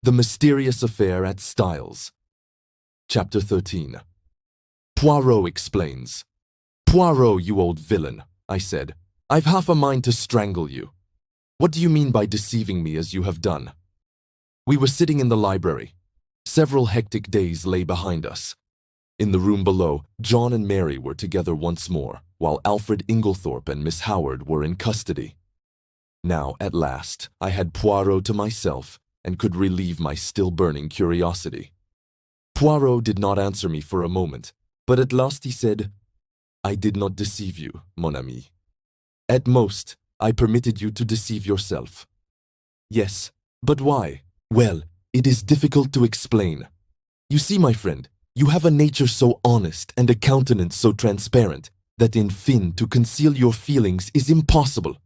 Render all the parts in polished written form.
The Mysterious Affair at Styles. Chapter 13. Poirot explains. "Poirot, you old villain," I said. "I've half a mind to strangle you. What do you mean by deceiving me as you have done?" We were sitting in the library. Several hectic days lay behind us. In the room below, John and Mary were together once more, while Alfred Inglethorpe and Miss Howard were in custody. Now, at last, I had Poirot to myself and could relieve my still-burning curiosity. Poirot did not answer me for a moment, but at last he said, "I did not deceive you, mon ami. At most, I permitted you to deceive yourself." "Yes, but why?" "Well, it is difficult to explain. You see, my friend, you have a nature so honest and a countenance so transparent that in fin to conceal your feelings is impossible.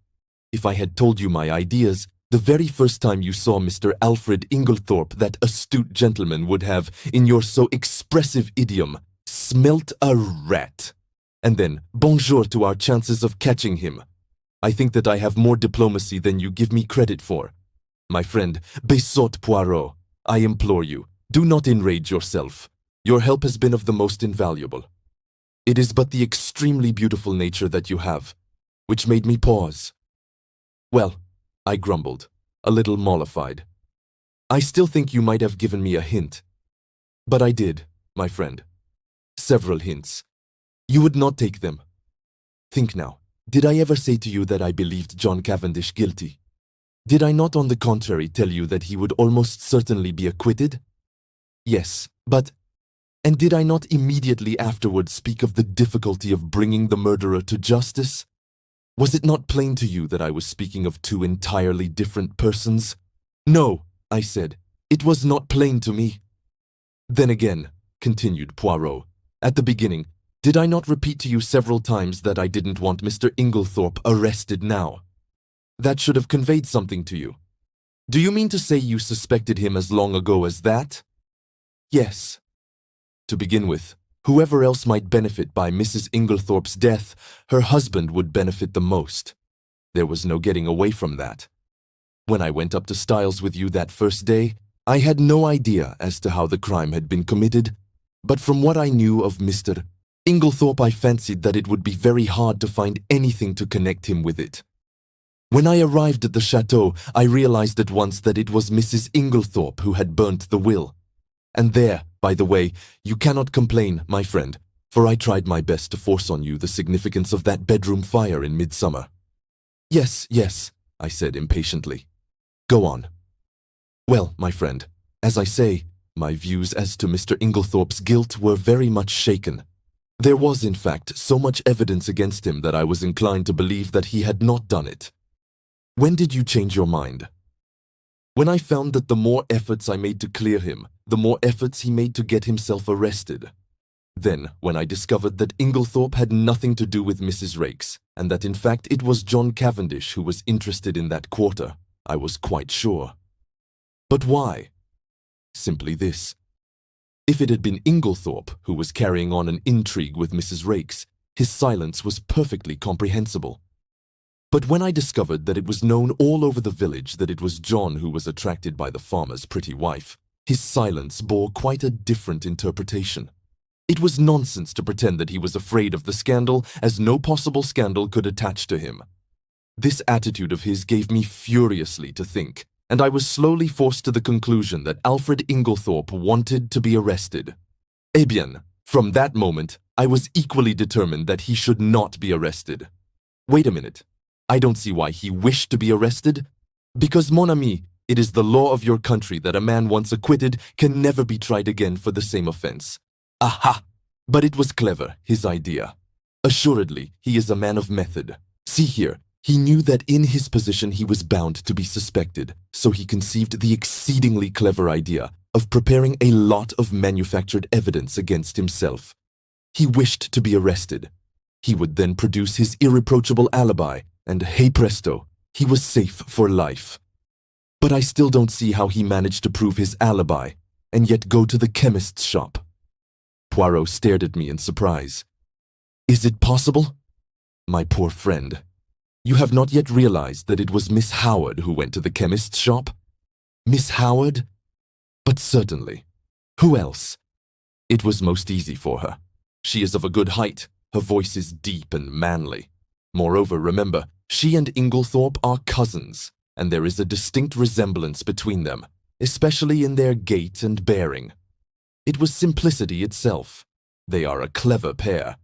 If I had told you my ideas, the very first time you saw Mr. Alfred Inglethorpe, that astute gentleman would have, in your so expressive idiom, smelt a rat. And then, bonjour to our chances of catching him. I think that I have more diplomacy than you give me credit for. My friend, besot Poirot, I implore you, do not enrage yourself. Your help has been of the most invaluable. It is but the extremely beautiful nature that you have, which made me pause." "Well," I grumbled, a little mollified, "I still think you might have given me a hint." "But I did, my friend. Several hints. You would not take them. Think now, did I ever say to you that I believed John Cavendish guilty? Did I not, on the contrary, tell you that he would almost certainly be acquitted? Yes, but... And did I not immediately afterwards speak of the difficulty of bringing the murderer to justice? Was it not plain to you that I was speaking of two entirely different persons?" "No," I said, "it was not plain to me." "Then again," continued Poirot, "at the beginning, did I not repeat to you several times that I didn't want Mr. Inglethorpe arrested now? That should have conveyed something to you. Do you mean to say you suspected him as long ago as that?" "Yes. To begin with, whoever else might benefit by Mrs. Inglethorpe's death, her husband would benefit the most. There was no getting away from that. When I went up to Styles with you that first day, I had no idea as to how the crime had been committed, but from what I knew of Mr. Inglethorpe, I fancied that it would be very hard to find anything to connect him with it. When I arrived at the chateau, I realized at once that it was Mrs. Inglethorpe who had burnt the will. And there, by the way, you cannot complain, my friend, for I tried my best to force on you the significance of that bedroom fire in midsummer." Yes, I said impatiently. "Go on." "Well, my friend, as I say, my views as to Mr. Inglethorpe's guilt were very much shaken. There was, in fact, so much evidence against him that I was inclined to believe that he had not done it." "When did you change your mind?" "When I found that the more efforts I made to clear him, the more efforts he made to get himself arrested. Then, when I discovered that Inglethorpe had nothing to do with Mrs. Raikes, and that in fact it was John Cavendish who was interested in that quarter, I was quite sure." "But why?" "Simply this. If it had been Inglethorpe who was carrying on an intrigue with Mrs. Raikes, his silence was perfectly comprehensible. But when I discovered that it was known all over the village that it was John who was attracted by the farmer's pretty wife, his silence bore quite a different interpretation. It was nonsense to pretend that he was afraid of the scandal, as no possible scandal could attach to him. This attitude of his gave me furiously to think, and I was slowly forced to the conclusion that Alfred Inglethorpe wanted to be arrested. Eh bien, from that moment, I was equally determined that he should not be arrested. Wait a minute. I don't see why he wished to be arrested. Because, mon ami, it is the law of your country that a man once acquitted can never be tried again for the same offense. Aha! But it was clever, his idea. Assuredly, he is a man of method. See here, he knew that in his position he was bound to be suspected, so he conceived the exceedingly clever idea of preparing a lot of manufactured evidence against himself. He wished to be arrested. He would then produce his irreproachable alibi, and hey presto, he was safe for life. But I still don't see how he managed to prove his alibi, and yet go to the chemist's shop." Poirot stared at me in surprise. "Is it possible?" "My poor friend, you have not yet realized that it was Miss Howard who went to the chemist's shop?" "Miss Howard?" But certainly. Who else? It was most easy for her. She is of a good height. Her voice is deep and manly. Moreover, remember, she and Inglethorpe are cousins, and there is a distinct resemblance between them, especially in their gait and bearing. It was simplicity itself. They are a clever pair.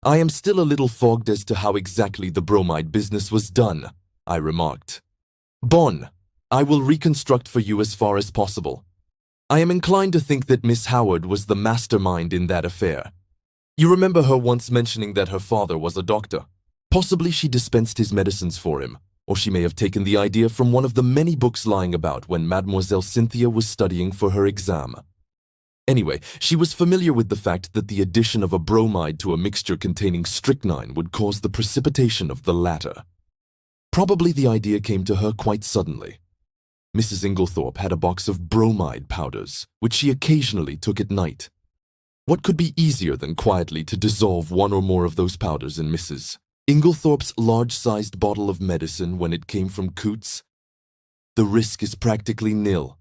I am still a little fogged as to how exactly the bromide business was done, I remarked. Bon, I will reconstruct for you as far as possible. I am inclined to think that Miss Howard was the mastermind in that affair. You remember her once mentioning that her father was a doctor. Possibly she dispensed his medicines for him, or she may have taken the idea from one of the many books lying about when Mademoiselle Cynthia was studying for her exam. Anyway, she was familiar with the fact that the addition of a bromide to a mixture containing strychnine would cause the precipitation of the latter. Probably the idea came to her quite suddenly. Mrs. Inglethorpe had a box of bromide powders, which she occasionally took at night. What could be easier than quietly to dissolve one or more of those powders in Mrs. Inglethorpe's large-sized bottle of medicine when it came from Coots? The risk is practically nil.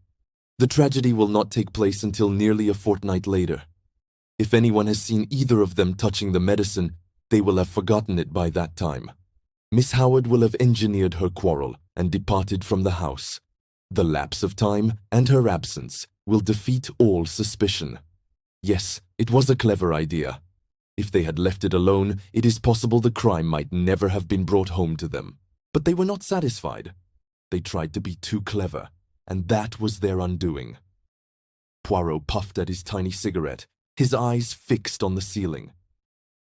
The tragedy will not take place until nearly a fortnight later. If anyone has seen either of them touching the medicine, they will have forgotten it by that time. Miss Howard will have engineered her quarrel and departed from the house. The lapse of time and her absence will defeat all suspicion. Yes, it was a clever idea. If they had left it alone, it is possible the crime might never have been brought home to them. But they were not satisfied. They tried to be too clever, and that was their undoing. Poirot puffed at his tiny cigarette, his eyes fixed on the ceiling.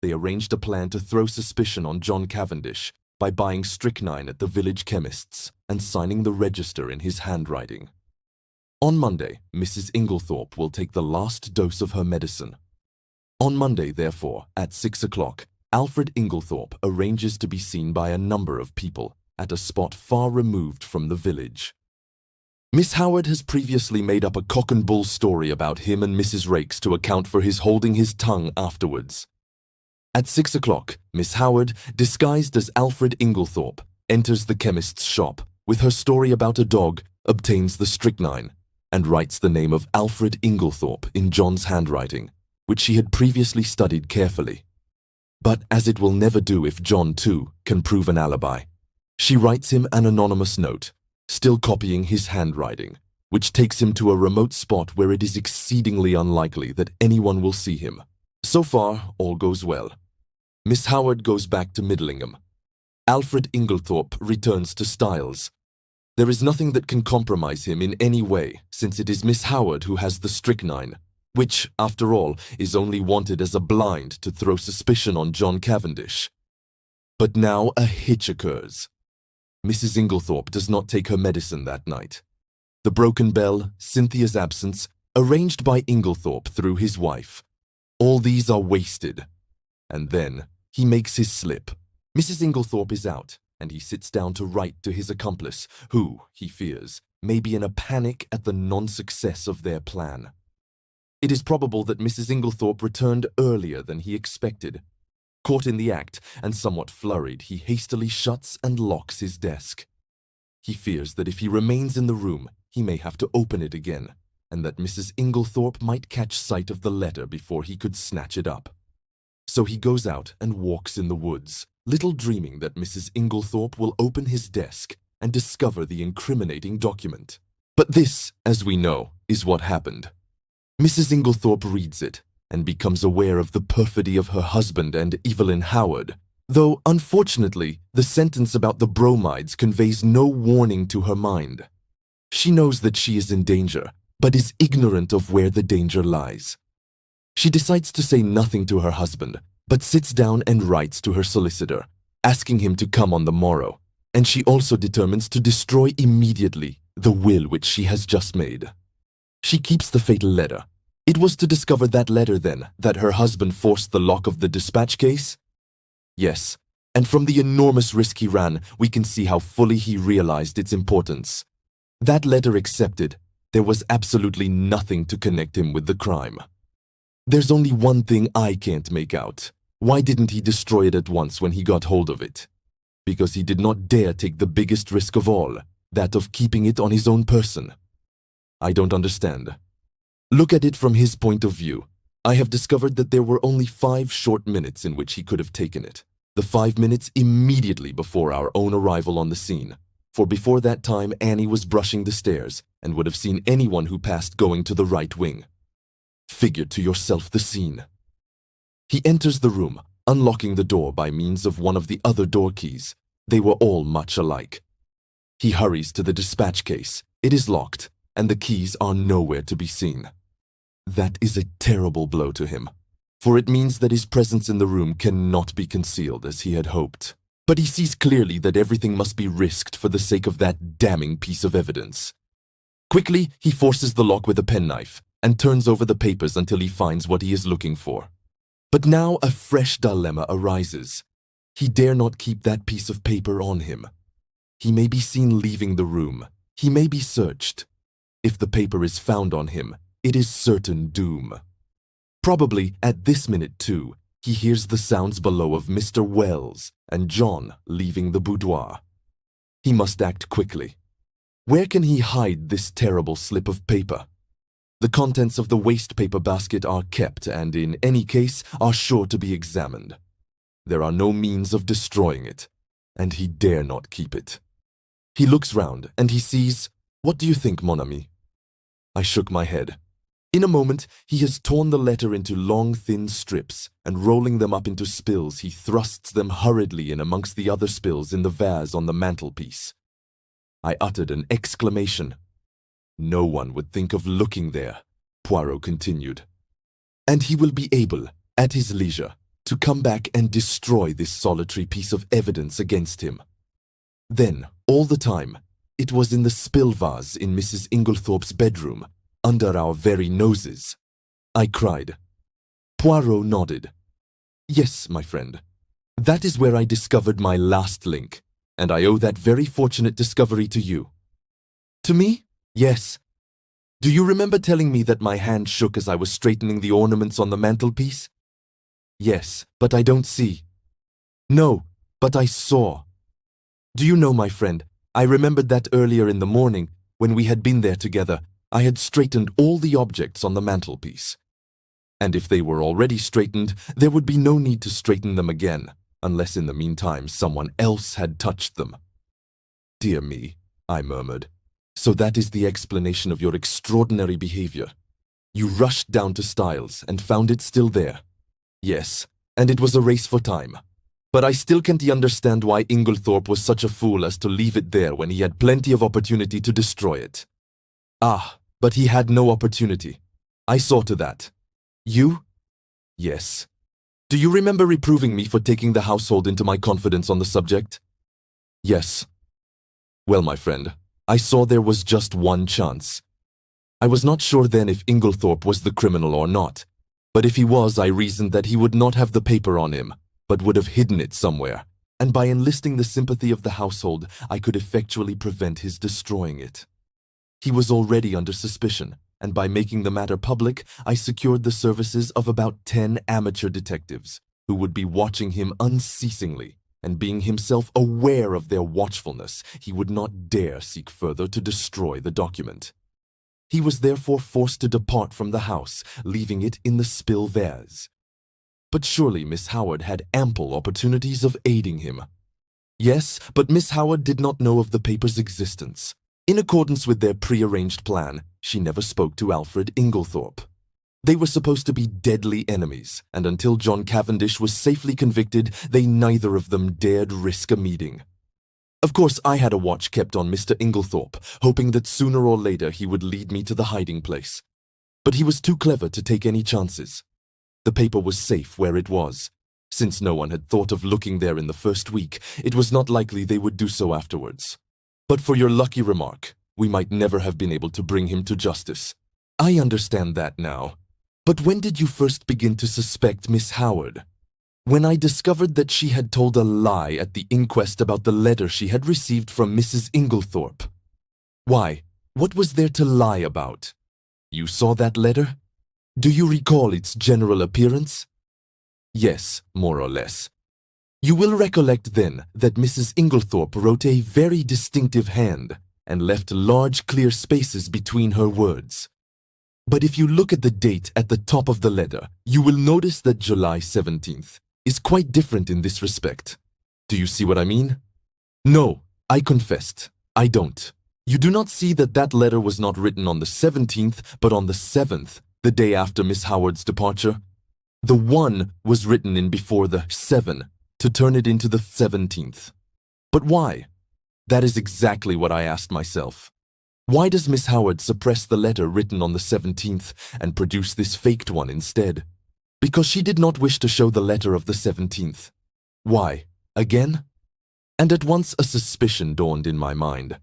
They arranged a plan to throw suspicion on John Cavendish by buying strychnine at the village chemist's and signing the register in his handwriting. On Monday, Mrs. Inglethorpe will take the last dose of her medicine. On Monday, therefore, at 6 o'clock, Alfred Inglethorpe arranges to be seen by a number of people at a spot far removed from the village. Miss Howard has previously made up a cock-and-bull story about him and Mrs. Raikes to account for his holding his tongue afterwards. At 6 o'clock, Miss Howard, disguised as Alfred Inglethorpe, enters the chemist's shop, with her story about a dog, obtains the strychnine, and writes the name of Alfred Inglethorpe in John's handwriting, which she had previously studied carefully. But as it will never do if John, too, can prove an alibi, she writes him an anonymous note, still copying his handwriting, which takes him to a remote spot where it is exceedingly unlikely that anyone will see him. So far, all goes well. Miss Howard goes back to Middlingham. Alfred Inglethorpe returns to Styles. There is nothing that can compromise him in any way, since it is Miss Howard who has the strychnine, which, after all, is only wanted as a blind to throw suspicion on John Cavendish. But now a hitch occurs. Mrs. Inglethorpe does not take her medicine that night. The broken bell, Cynthia's absence, arranged by Inglethorpe through his wife. All these are wasted. And then he makes his slip. Mrs. Inglethorpe is out, and he sits down to write to his accomplice, who, he fears, may be in a panic at the non-success of their plan. It is probable that Mrs. Inglethorpe returned earlier than he expected. Caught in the act, and somewhat flurried, he hastily shuts and locks his desk. He fears that if he remains in the room, he may have to open it again, and that Mrs. Inglethorpe might catch sight of the letter before he could snatch it up. So he goes out and walks in the woods, little dreaming that Mrs. Inglethorpe will open his desk and discover the incriminating document. But this, as we know, is what happened. Mrs. Inglethorpe reads it and becomes aware of the perfidy of her husband and Evelyn Howard, though, unfortunately, the sentence about the bromides conveys no warning to her mind. She knows that she is in danger, but is ignorant of where the danger lies. She decides to say nothing to her husband, but sits down and writes to her solicitor, asking him to come on the morrow, and she also determines to destroy immediately the will which she has just made. She keeps the fatal letter. It was to discover that letter, then, that her husband forced the lock of the dispatch case? Yes, and from the enormous risk he ran, we can see how fully he realized its importance. That letter accepted, there was absolutely nothing to connect him with the crime. There's only one thing I can't make out. Why didn't he destroy it at once when he got hold of it? Because he did not dare take the biggest risk of all, that of keeping it on his own person. I don't understand. Look at it from his point of view. I have discovered that there were only 5 short minutes in which he could have taken it. The 5 minutes immediately before our own arrival on the scene. For before that time, Annie was brushing the stairs and would have seen anyone who passed going to the right wing. Figure to yourself the scene. He enters the room, unlocking the door by means of one of the other door keys. They were all much alike. He hurries to the dispatch case. It is locked, and the keys are nowhere to be seen. That is a terrible blow to him, for it means that his presence in the room cannot be concealed as he had hoped. But he sees clearly that everything must be risked for the sake of that damning piece of evidence. Quickly, he forces the lock with a penknife and turns over the papers until he finds what he is looking for. But now a fresh dilemma arises. He dare not keep that piece of paper on him. He may be seen leaving the room. He may be searched. If the paper is found on him, it is certain doom. Probably at this minute, too, he hears the sounds below of Mr. Wells and John leaving the boudoir. He must act quickly. Where can he hide this terrible slip of paper? The contents of the waste paper basket are kept and, in any case, are sure to be examined. There are no means of destroying it, and he dare not keep it. He looks round, and he sees— What do you think, mon ami? I shook my head. In a moment, he has torn the letter into long, thin strips, and rolling them up into spills, he thrusts them hurriedly in amongst the other spills in the vase on the mantelpiece. I uttered an exclamation. No one would think of looking there, Poirot continued. And he will be able, at his leisure, to come back and destroy this solitary piece of evidence against him. Then, all the time, it was in the spill vase in Mrs. Inglethorpe's bedroom, under our very noses. I cried. Poirot nodded. Yes, my friend. That is where I discovered my last link, and I owe that very fortunate discovery to you. To me? Yes. Do you remember telling me that my hand shook as I was straightening the ornaments on the mantelpiece? Yes, but I don't see. No, but I saw. Do you know, my friend, I remembered that earlier in the morning, when we had been there together, I had straightened all the objects on the mantelpiece. And if they were already straightened, there would be no need to straighten them again, unless in the meantime someone else had touched them. Dear me, I murmured. So that is the explanation of your extraordinary behavior. You rushed down to Styles and found it still there. Yes, and it was a race for time. But I still can't understand why Inglethorpe was such a fool as to leave it there when he had plenty of opportunity to destroy it. Ah, but he had no opportunity. I saw to that. You? Yes. Do you remember reproving me for taking the household into my confidence on the subject? Yes. Well, my friend, I saw there was just one chance. I was not sure then if Inglethorpe was the criminal or not, but if he was, I reasoned that he would not have the paper on him, but would have hidden it somewhere, and by enlisting the sympathy of the household, I could effectually prevent his destroying it. He was already under suspicion, and by making the matter public, I secured the services of about 10 amateur detectives, who would be watching him unceasingly, and being himself aware of their watchfulness, he would not dare seek further to destroy the document. He was therefore forced to depart from the house, leaving it in the spill vase. But surely Miss Howard had ample opportunities of aiding him. Yes, but Miss Howard did not know of the paper's existence. In accordance with their prearranged plan, she never spoke to Alfred Inglethorpe. They were supposed to be deadly enemies, and until John Cavendish was safely convicted, they neither of them dared risk a meeting. Of course, I had a watch kept on Mr. Inglethorpe, hoping that sooner or later he would lead me to the hiding place. But he was too clever to take any chances. The paper was safe where it was. Since no one had thought of looking there in the first week, it was not likely they would do so afterwards. But for your lucky remark, we might never have been able to bring him to justice. I understand that now. But when did you first begin to suspect Miss Howard? When I discovered that she had told a lie at the inquest about the letter she had received from Mrs. Inglethorpe. Why, what was there to lie about? You saw that letter? Do you recall its general appearance? Yes, more or less. You will recollect then that Mrs. Inglethorpe wrote a very distinctive hand and left large clear spaces between her words. But if you look at the date at the top of the letter, you will notice that July 17th is quite different in this respect. Do you see what I mean? No, I confessed, I don't. You do not see that that letter was not written on the 17th, but on the 7th, the day after Miss Howard's departure? The 1 was written in before the 7 to turn it into the 17th. But why? That is exactly what I asked myself. Why does Miss Howard suppress the letter written on the 17th and produce this faked one instead? Because she did not wish to show the letter of the 17th. Why? Again? And at once a suspicion dawned in my mind.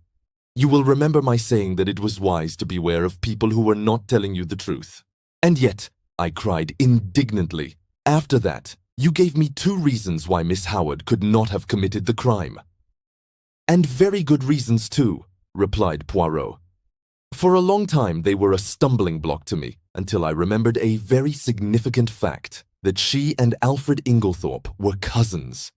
You will remember my saying that it was wise to beware of people who were not telling you the truth. And yet, I cried indignantly, after that, you gave me 2 reasons why Miss Howard could not have committed the crime. And very good reasons too, replied Poirot. For a long time they were a stumbling block to me, until I remembered a very significant fact, that she and Alfred Inglethorpe were cousins.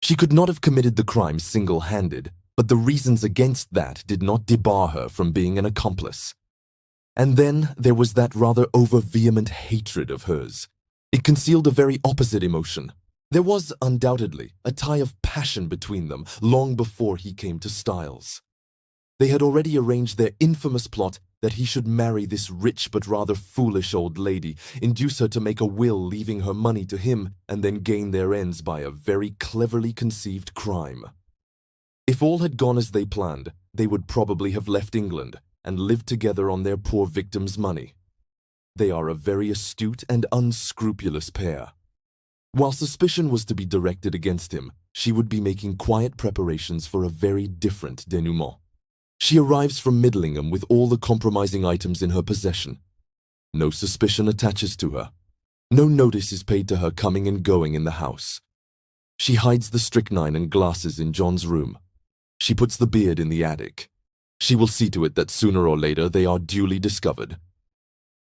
She could not have committed the crime single-handed, but the reasons against that did not debar her from being an accomplice. And then there was that rather over-vehement hatred of hers. It concealed a very opposite emotion. There was, undoubtedly, a tie of passion between them long before he came to Styles. They had already arranged their infamous plot that he should marry this rich but rather foolish old lady, induce her to make a will leaving her money to him, and then gain their ends by a very cleverly conceived crime. If all had gone as they planned, they would probably have left England and lived together on their poor victim's money. They are a very astute and unscrupulous pair. While suspicion was to be directed against him, she would be making quiet preparations for a very different denouement. She arrives from Middlingham with all the compromising items in her possession. No suspicion attaches to her. No notice is paid to her coming and going in the house. She hides the strychnine and glasses in John's room. She puts the beard in the attic. She will see to it that sooner or later they are duly discovered.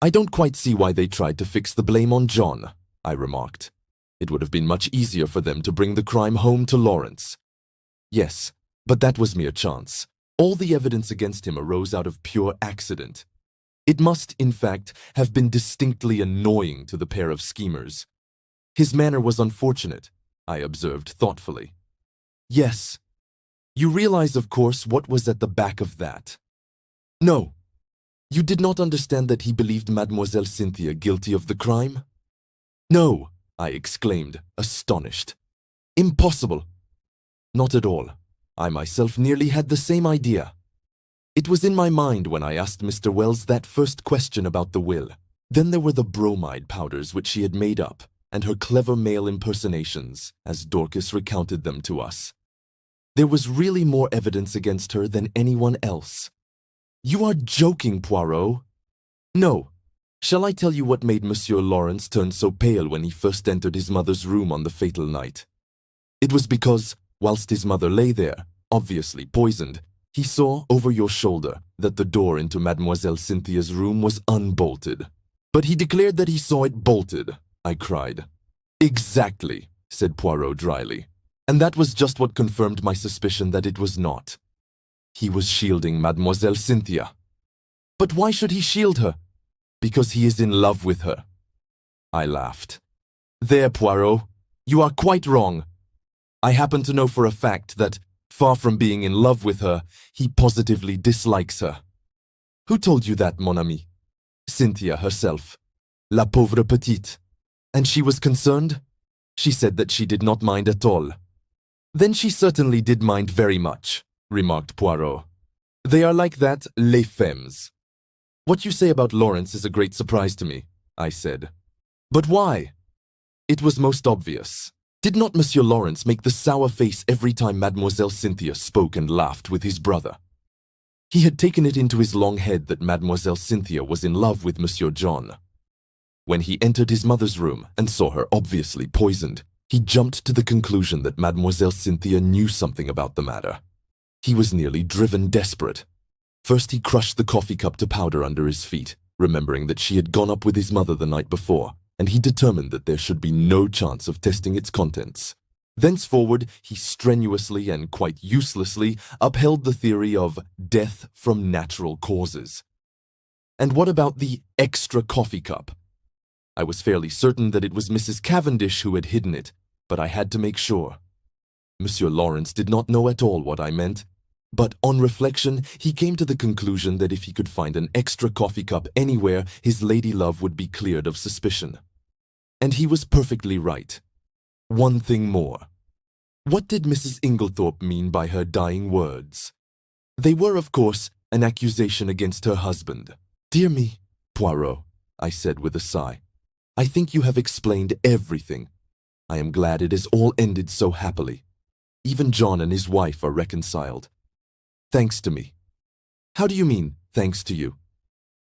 I don't quite see why they tried to fix the blame on John, I remarked. It would have been much easier for them to bring the crime home to Lawrence. Yes, but that was mere chance. All the evidence against him arose out of pure accident. It must, in fact, have been distinctly annoying to the pair of schemers. His manner was unfortunate, I observed thoughtfully. Yes. You realize, of course, what was at the back of that. No. You did not understand that he believed Mademoiselle Cynthia guilty of the crime? No, I exclaimed, astonished. Impossible. Not at all. I myself nearly had the same idea. It was in my mind when I asked Mr. Wells that first question about the will. Then there were the bromide powders which she had made up, and her clever male impersonations, as Dorcas recounted them to us. There was really more evidence against her than anyone else. You are joking, Poirot. No. Shall I tell you what made Monsieur Lawrence turn so pale when he first entered his mother's room on the fatal night? It was because, whilst his mother lay there, obviously poisoned, he saw over your shoulder that the door into Mademoiselle Cynthia's room was unbolted. But he declared that he saw it bolted, I cried. Exactly, said Poirot dryly. And that was just what confirmed my suspicion that it was not. He was shielding Mademoiselle Cynthia. But why should he shield her? Because he is in love with her. I laughed. There, Poirot, you are quite wrong. I happen to know for a fact that, far from being in love with her, he positively dislikes her. Who told you that, mon ami? Cynthia herself. La pauvre petite. And she was concerned? She said that she did not mind at all. Then she certainly did mind very much, remarked Poirot. They are like that, les femmes. What you say about Lawrence is a great surprise to me, I said. But why? It was most obvious. Did not Monsieur Lawrence make the sour face every time Mademoiselle Cynthia spoke and laughed with his brother? He had taken it into his long head that Mademoiselle Cynthia was in love with Monsieur John. When he entered his mother's room and saw her obviously poisoned, he jumped to the conclusion that Mademoiselle Cynthia knew something about the matter. He was nearly driven desperate. First he crushed the coffee cup to powder under his feet, remembering that she had gone up with his mother the night before, and he determined that there should be no chance of testing its contents. Thenceforward, he strenuously and quite uselessly upheld the theory of death from natural causes. And what about the extra coffee cup? I was fairly certain that it was Mrs. Cavendish who had hidden it, but I had to make sure. Monsieur Lawrence did not know at all what I meant, but on reflection, he came to the conclusion that if he could find an extra coffee cup anywhere, his lady love would be cleared of suspicion. And he was perfectly right. One thing more. What did Mrs. Inglethorpe mean by her dying words? They were, of course, an accusation against her husband. Dear me, Poirot, I said with a sigh. I think you have explained everything. I am glad it has all ended so happily. Even John and his wife are reconciled. Thanks to me. How do you mean, thanks to you?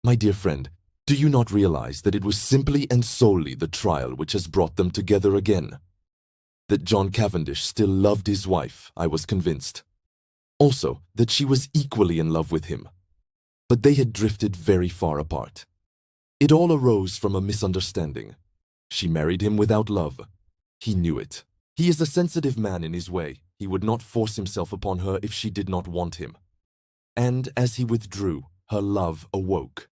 My dear friend, do you not realize that it was simply and solely the trial which has brought them together again? That John Cavendish still loved his wife, I was convinced. Also, that she was equally in love with him. But they had drifted very far apart. It all arose from a misunderstanding. She married him without love. He knew it. He is a sensitive man in his way. He would not force himself upon her if she did not want him. And as he withdrew, her love awoke.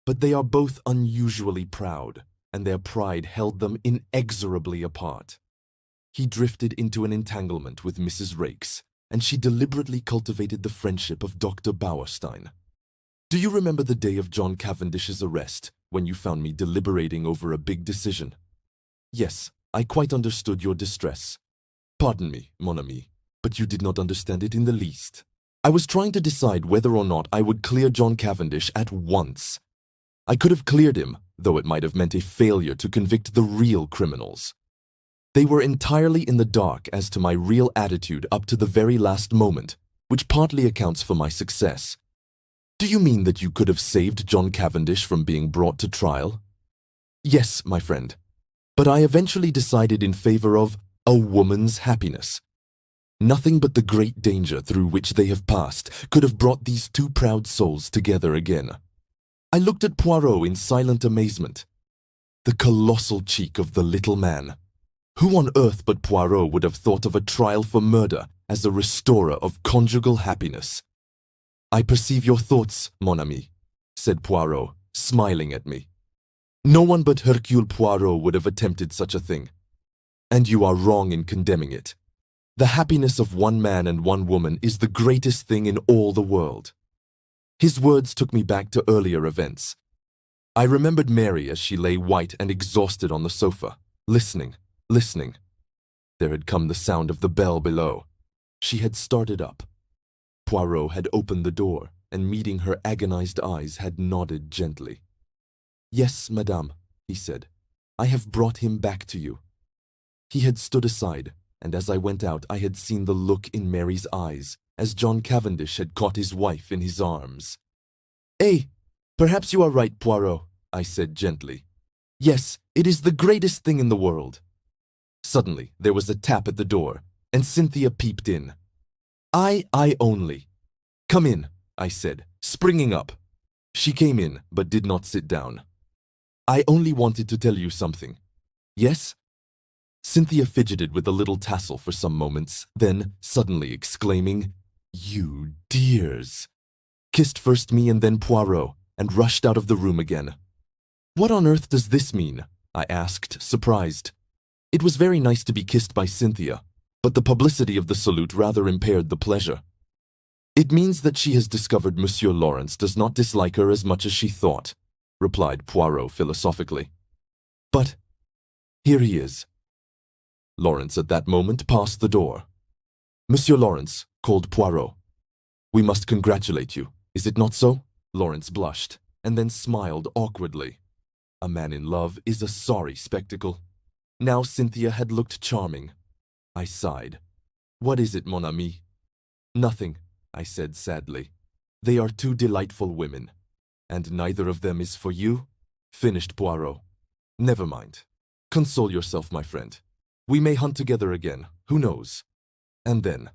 But they are both unusually proud, and their pride held them inexorably apart. He drifted into an entanglement with Mrs. Raikes, and she deliberately cultivated the friendship of Dr. Bauerstein. Do you remember the day of John Cavendish's arrest, when you found me deliberating over a big decision? Yes, I quite understood your distress. Pardon me, mon ami, but you did not understand it in the least. I was trying to decide whether or not I would clear John Cavendish at once. I could have cleared him, though it might have meant a failure to convict the real criminals. They were entirely in the dark as to my real attitude up to the very last moment, which partly accounts for my success. Do you mean that you could have saved John Cavendish from being brought to trial? Yes, my friend, but I eventually decided in favor of a woman's happiness. Nothing but the great danger through which they have passed could have brought these two proud souls together again. I looked at Poirot in silent amazement. The colossal cheek of the little man. Who on earth but Poirot would have thought of a trial for murder as a restorer of conjugal happiness? I perceive your thoughts, mon ami, said Poirot, smiling at me. No one but Hercule Poirot would have attempted such a thing. And you are wrong in condemning it. The happiness of one man and one woman is the greatest thing in all the world. His words took me back to earlier events. I remembered Mary as she lay white and exhausted on the sofa, listening. There had come the sound of the bell below. She had started up. Poirot had opened the door, and meeting her agonized eyes had nodded gently. Yes, madame, he said. I have brought him back to you. He had stood aside, and as I went out I had seen the look in Mary's eyes, as John Cavendish had caught his wife in his arms. Eh, perhaps you are right, Poirot, I said gently. Yes, it is the greatest thing in the world. Suddenly, there was a tap at the door, and Cynthia peeped in. I only. Come in, I said, springing up. She came in, but did not sit down. I only wanted to tell you something. Yes? Cynthia fidgeted with a little tassel for some moments, then, suddenly exclaiming, You dears! Kissed first me and then Poirot, and rushed out of the room again. What on earth does this mean? I asked, surprised. It was very nice to be kissed by Cynthia, but the publicity of the salute rather impaired the pleasure. It means that she has discovered Monsieur Lawrence does not dislike her as much as she thought, replied Poirot philosophically. But here he is. Lawrence at that moment passed the door. Monsieur Lawrence, called Poirot. We must congratulate you, is it not so? Lawrence blushed, and then smiled awkwardly. A man in love is a sorry spectacle. Now Cynthia had looked charming. I sighed. What is it, mon ami? Nothing, I said sadly. They are two delightful women. And neither of them is for you? Finished Poirot. Never mind. Console yourself, my friend. We may hunt together again, who knows? And then,